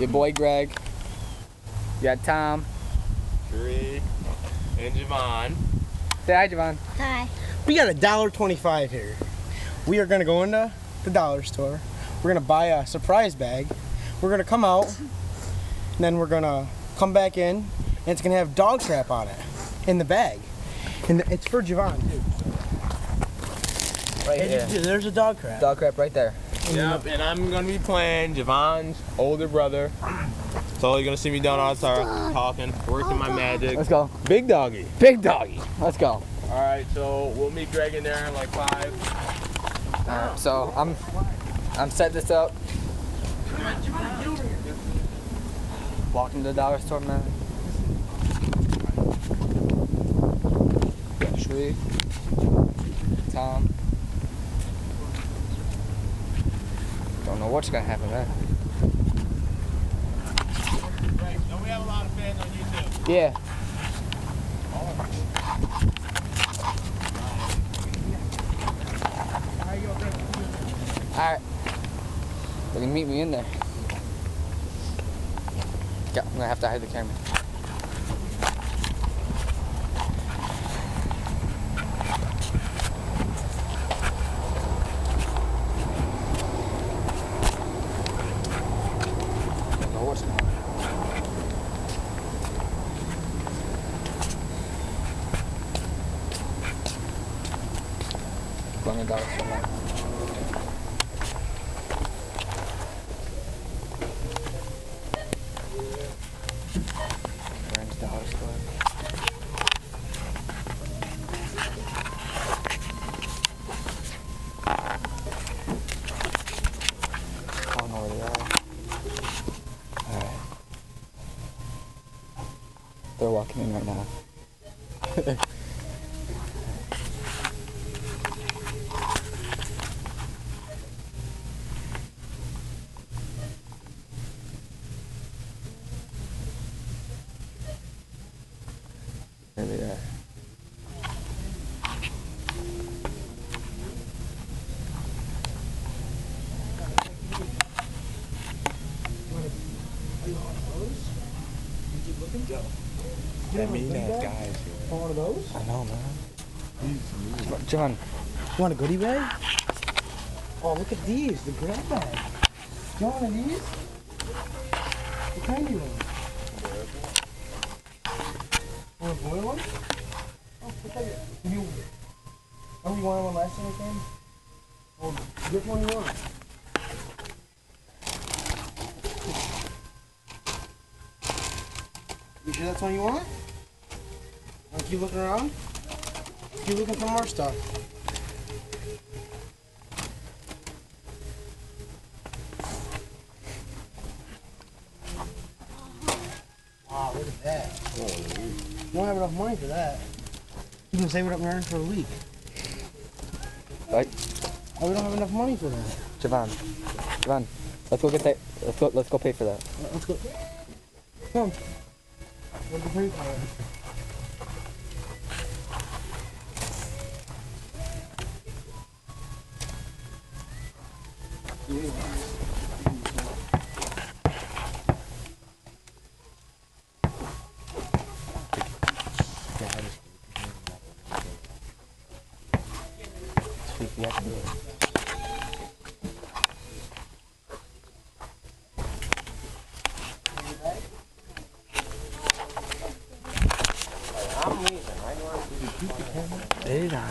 your boy Greg. You got Tom. Dree. And Javon. Say hi, Javon. Hi. We got $1.25 here. We are gonna go into the dollar store. We're gonna buy a surprise bag. We're gonna come out, and then we're gonna come back in, and it's gonna have dog crap on it in the bag. And it's for Javon too. Right here. There's a dog crap. Dog crap right there. Yep, and I'm gonna be playing Javon's older brother. So you're gonna see me down outside talking, working my magic. Let's go. Big doggy. Big doggy. Let's go. Alright, so we'll meet Greg in there in like 5. Alright, so I'm setting this up. Walking to the dollar store, man. Tree. Tom. Don't know what's gonna happen there. Right, so we have a lot of fans on YouTube. Yeah. Alright. They can meet me in there. Yeah, I'm gonna have to hide the camera. Don't know what's going on. Going to dollar store now. We're into the dollar store. I don't know where they are. Alright. They're walking in right now. There they are. That mean ass guys. Want one of those? I know, man. John, You want a goodie bag? Oh, look at these, the grab bag. You want one of these? What kind do you want? Want a boy one? Oh, look at it. You wanted one last time I came? Oh, which one you want? You sure that's one you want? Want to keep looking around? Keep looking for more stuff. Wow, look at that. You don't have enough money for that. You can save it up and earn for a week. right? Oh, we don't have enough money for that. Javon, let's go get that. Let's go pay for that. Let's go. Come. Let's go pay for it. I'm leaving. I know I'm It is on.